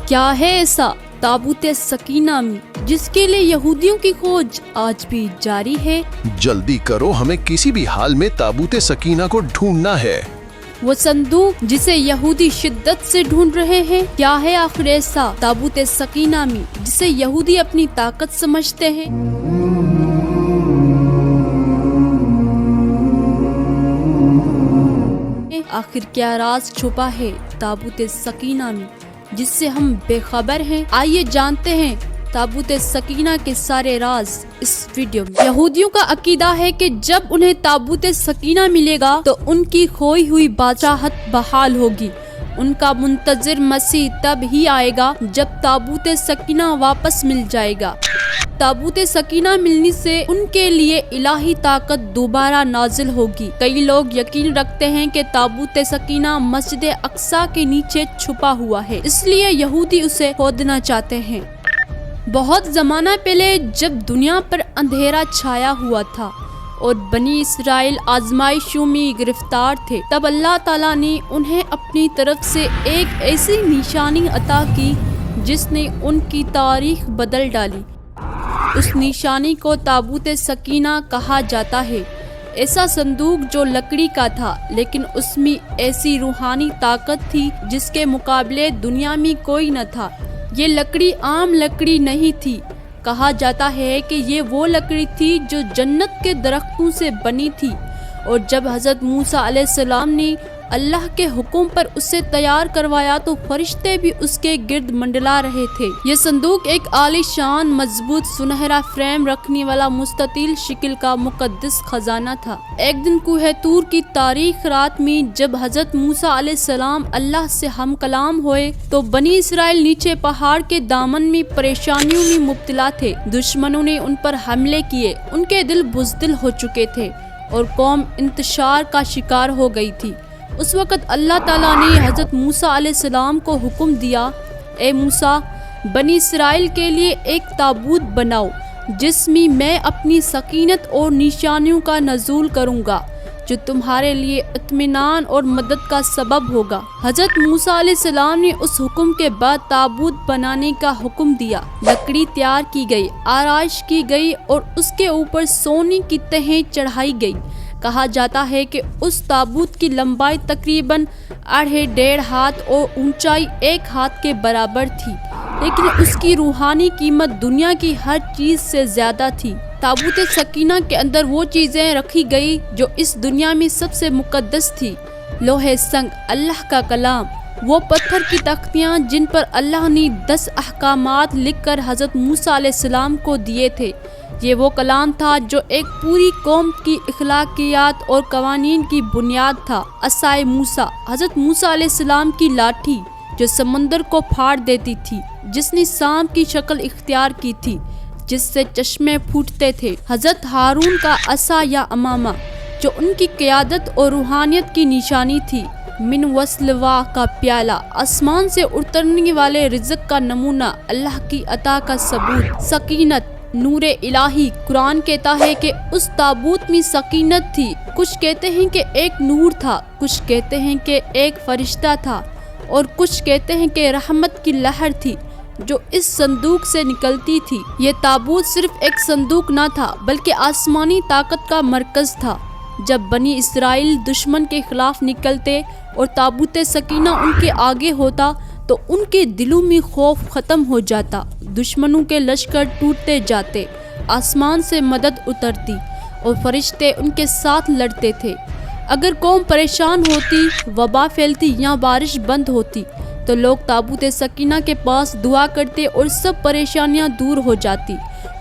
کیا ہے ایسا تابوت سکینہ میں جس کے لیے یہودیوں کی کھوج آج بھی جاری ہے؟ جلدی کرو، ہمیں کسی بھی حال میں تابوت سکینہ کو ڈھونڈنا ہے۔ وہ صندوق جسے یہودی شدت سے ڈھونڈ رہے ہیں، کیا ہے آخر ایسا تابوت سکینہ میں جسے یہودی اپنی طاقت سمجھتے ہیں؟ آخر کیا راز چھپا ہے تابوت سکینہ میں جس سے ہم بے خبر ہیں؟ آئیے جانتے ہیں تابوت سکینہ کے سارے راز اس ویڈیو میں۔ یہودیوں کا عقیدہ ہے کہ جب انہیں تابوت سکینہ ملے گا تو ان کی کھوئی ہوئی بادشاہت بحال ہوگی۔ ان کا منتظر مسیح تب ہی آئے گا جب تابوت سکینہ واپس مل جائے گا۔ تابوت سکینہ ملنے سے ان کے لیے الہی طاقت دوبارہ نازل ہوگی۔ کئی لوگ یقین رکھتے ہیں کہ تابوت سکینہ مسجد اقصی کے نیچے چھپا ہوا ہے، اس لیے یہودی اسے کھودنا چاہتے ہیں۔ بہت زمانہ پہلے جب دنیا پر اندھیرا چھایا ہوا تھا اور بنی اسرائیل آزمائشوں میں گرفتار تھے، تب اللہ تعالیٰ نے انہیں اپنی طرف سے ایک ایسی نشانی عطا کی جس نے ان کی تاریخ بدل ڈالی۔ اس نشانی کو تابوت سکینہ کہا جاتا ہے۔ ایسا صندوق جو لکڑی کا تھا، لیکن اس میں ایسی روحانی طاقت تھی جس کے مقابلے دنیا میں کوئی نہ تھا۔ یہ لکڑی عام لکڑی نہیں تھی، کہا جاتا ہے کہ یہ وہ لکڑی تھی جو جنت کے درختوں سے بنی تھی، اور جب حضرت موسیٰ علیہ السلام نے اللہ کے حکم پر اسے تیار کروایا تو فرشتے بھی اس کے گرد منڈلا رہے تھے۔ یہ صندوق ایک عالی شان، مضبوط، سنہرا فریم رکھنے والا مستطیل شکل کا مقدس خزانہ تھا۔ ایک دن کوہ طور کی تاریک رات میں جب حضرت موسیٰ علیہ السلام اللہ سے ہم کلام ہوئے تو بنی اسرائیل نیچے پہاڑ کے دامن میں پریشانیوں میں مبتلا تھے۔ دشمنوں نے ان پر حملے کیے، ان کے دل بزدل ہو چکے تھے اور قوم انتشار کا شکار ہو گئی تھی۔ اس وقت اللہ تعالیٰ نے حضرت موسیٰ علیہ السلام کو حکم دیا، اے موسیٰ، بنی اسرائیل کے لیے ایک تابوت بناؤ جس میں اپنی سکینت اور نشانیوں کا نزول کروں گا، جو تمہارے لیے اطمینان اور مدد کا سبب ہوگا۔ حضرت موسیٰ علیہ السلام نے اس حکم کے بعد تابوت بنانے کا حکم دیا۔ لکڑی تیار کی گئی، آرائش کی گئی اور اس کے اوپر سونے کی تہیں چڑھائی گئی۔ کہا جاتا ہے کہ اس تابوت کی لمبائی تقریباً 1.5 ہاتھ اور اونچائی 1 ہاتھ کے برابر تھی، لیکن اس کی روحانی قیمت دنیا کی ہر چیز سے زیادہ تھی۔ تابوت سکینہ کے اندر وہ چیزیں رکھی گئی جو اس دنیا میں سب سے مقدس تھی: لوح سنگ، اللہ کا کلام، وہ پتھر کی تختیاں جن پر اللہ نے 10 احکامات لکھ کر حضرت موسیٰ علیہ السلام کو دیے تھے۔ یہ وہ کلام تھا جو ایک پوری قوم کی اخلاقیات اور قوانین کی بنیاد تھا۔ عصائے موسیٰ، حضرت موسیٰ علیہ السلام کی لاٹھی جو سمندر کو پھاڑ دیتی تھی، جس نے سانپ کی شکل اختیار کی تھی جس سے چشمے پھوٹتے تھے۔ حضرت ہارون کا عصا یا امامہ جو ان کی قیادت اور روحانیت کی نشانی تھی۔ من وسلوا کا پیالہ، آسمان سے اترنے والے رزق کا نمونہ، اللہ کی عطا کا ثبوت۔ سکینت، نور الہی، قرآن کہتا ہے کہ اس تابوت میں سکینت تھی۔ کچھ کہتے ہیں کہ ایک نور تھا، کچھ کہتے ہیں کہ ایک فرشتہ تھا، اور کچھ کہتے ہیں کہ رحمت کی لہر تھی جو اس صندوق سے نکلتی تھی۔ یہ تابوت صرف ایک صندوق نہ تھا بلکہ آسمانی طاقت کا مرکز تھا۔ جب بنی اسرائیل دشمن کے خلاف نکلتے اور تابوت سکینہ ان کے آگے ہوتا تو ان کے دلوں میں خوف ختم ہو جاتا، دشمنوں کے لشکر ٹوٹتے جاتے، آسمان سے مدد اترتی اور فرشتے ان کے ساتھ لڑتے تھے۔ اگر قوم پریشان ہوتی، وبا پھیلتی یا بارش بند ہوتی تو لوگ تابوت سکینہ کے پاس دعا کرتے اور سب پریشانیاں دور ہو جاتی۔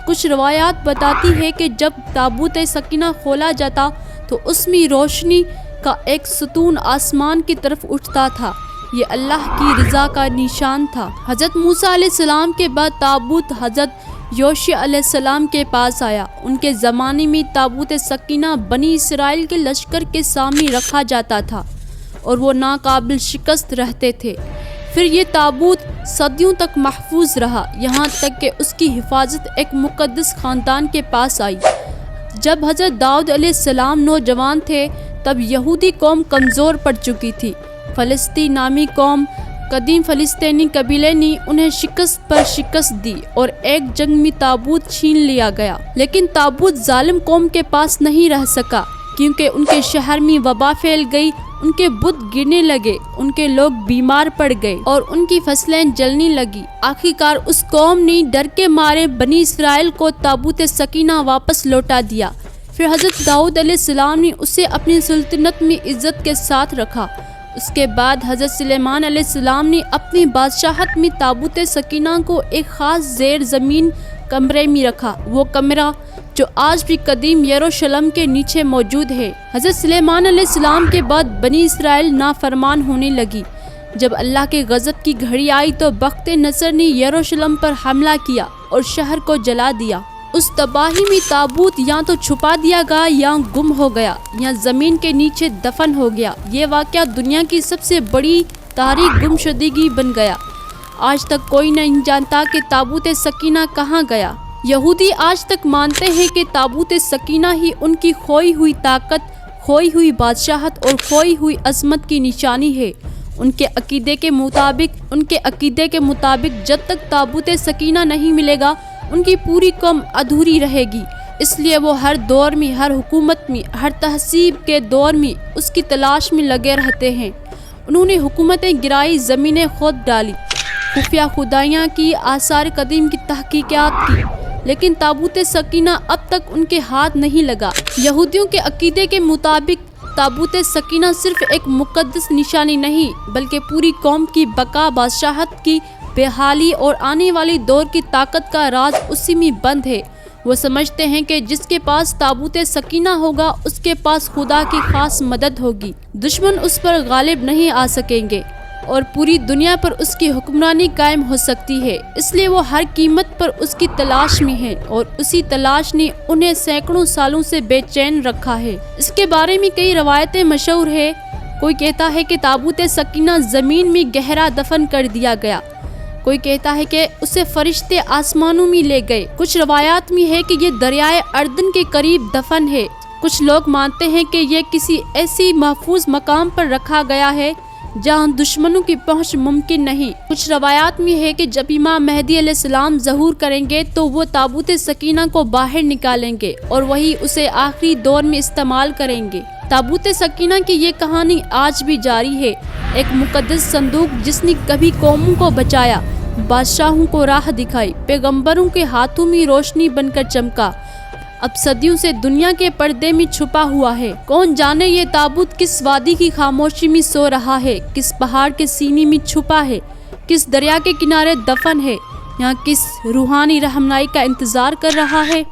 کچھ روایات بتاتی ہے کہ جب تابوت سکینہ کھولا جاتا تو اس میں روشنی کا ایک ستون آسمان کی طرف اٹھتا تھا۔ یہ اللہ کی رضا کا نشان تھا۔ حضرت موسیٰ علیہ السلام کے بعد تابوت حضرت یوشع علیہ السلام کے پاس آیا۔ ان کے زمانے میں تابوت سکینہ بنی اسرائیل کے لشکر کے سامنے رکھا جاتا تھا اور وہ ناقابل شکست رہتے تھے۔ پھر یہ تابوت صدیوں تک محفوظ رہا، یہاں تک کہ اس کی حفاظت ایک مقدس خاندان کے پاس آئی۔ جب حضرت داؤد علیہ السلام نوجوان تھے تب یہودی قوم کمزور پڑ چکی تھی۔ فلسطین نامی قوم قدیم فلسطینی قبیلے نے انہیں شکست پر شکست دی اور ایک جنگ میں تابوت چھین لیا گیا، لیکن تابوت ظالم قوم کے پاس نہیں رہ سکا کیونکہ ان کے شہر میں وبا پھیل گئی، ان کے بت گرنے لگے، ان کے لوگ بیمار پڑ گئے اور ان کی فصلیں جلنے لگی۔ آخرکار اس قوم نے ڈر کے مارے بنی اسرائیل کو تابوت سکینہ واپس لوٹا دیا۔ پھر حضرت داؤد علیہ السلام نے اسے اپنی سلطنت میں عزت کے ساتھ رکھا۔ اس کے بعد حضرت سلیمان علیہ السلام نے اپنی بادشاہت میں تابوت سکینہ کو ایک خاص زیر زمین کمرے میں رکھا، وہ کمرہ جو آج بھی قدیم یروشلم کے نیچے موجود ہے۔ حضرت سلیمان علیہ السلام کے بعد بنی اسرائیل نافرمان ہونے لگی۔ جب اللہ کے غضب کی گھڑی آئی تو بخت نصر نے یروشلم پر حملہ کیا اور شہر کو جلا دیا۔ اس تباہی میں تابوت یا تو چھپا دیا گیا یا گم ہو گیا یا زمین کے نیچے دفن ہو گیا۔ یہ واقعہ دنیا کی سب سے بڑی تاریخ گمشدگی بن گیا۔ آج تک کوئی نہیں جانتا کہ تابوت سکینہ کہاں گیا۔ یہودی آج تک مانتے ہیں کہ تابوت سکینہ ہی ان کی کھوئی ہوئی طاقت، کھوئی ہوئی بادشاہت اور کھوئی ہوئی عظمت کی نشانی ہے۔ ان کے عقیدے کے مطابق جب تک تابوت سکینہ نہیں ملے گا ان کی پوری قوم ادھوری رہے گی، اس لیے وہ ہر دور میں، ہر حکومت میں، ہر تہذیب کے دور میں اس کی تلاش میں لگے رہتے ہیں۔ انہوں نے حکومتیں گرائی، زمینیں کھود ڈالی، خفیہ خدائیاں کی، آثار قدیم کی تحقیقات کی، لیکن تابوت سکینہ اب تک ان کے ہاتھ نہیں لگا۔ یہودیوں کے عقیدے کے مطابق تابوت سکینہ صرف ایک مقدس نشانی نہیں بلکہ پوری قوم کی بقا، بادشاہت کی بحالی اور آنے والی دور کی طاقت کا راز اسی میں بند ہے۔ وہ سمجھتے ہیں کہ جس کے پاس تابوت سکینہ ہوگا اس کے پاس خدا کی خاص مدد ہوگی، دشمن اس پر غالب نہیں آ سکیں گے اور پوری دنیا پر اس کی حکمرانی قائم ہو سکتی ہے۔ اس لیے وہ ہر قیمت پر اس کی تلاش میں ہیں اور اسی تلاش نے انہیں سینکڑوں سالوں سے بے چین رکھا ہے۔ اس کے بارے میں کئی روایتیں مشہور ہیں۔ کوئی کہتا ہے کہ تابوت سکینہ زمین میں گہرا دفن کر دیا گیا، کوئی کہتا ہے کہ اسے فرشتے آسمانوں میں لے گئے، کچھ روایات میں ہے کہ یہ دریائے اردن کے قریب دفن ہے، کچھ لوگ مانتے ہیں کہ یہ کسی ایسی محفوظ مقام پر رکھا گیا ہے جہاں دشمنوں کی پہنچ ممکن نہیں۔ کچھ روایات میں ہے کہ جب امام مہدی علیہ السلام ظہور کریں گے تو وہ تابوت سکینہ کو باہر نکالیں گے اور وہی اسے آخری دور میں استعمال کریں گے۔ تابوت سکینہ کی یہ کہانی آج بھی جاری ہے، ایک مقدس صندوق جس نے کبھی قوموں کو بچایا، بادشاہوں کو راہ دکھائی، پیغمبروں کے ہاتھوں میں روشنی بن کر چمکا، اب صدیوں سے دنیا کے پردے میں چھپا ہوا ہے۔ کون جانے یہ تابوت کس وادی کی خاموشی میں سو رہا ہے، کس پہاڑ کے سینے میں چھپا ہے، کس دریا کے کنارے دفن ہے، یا کس روحانی رہنمائی کا انتظار کر رہا ہے۔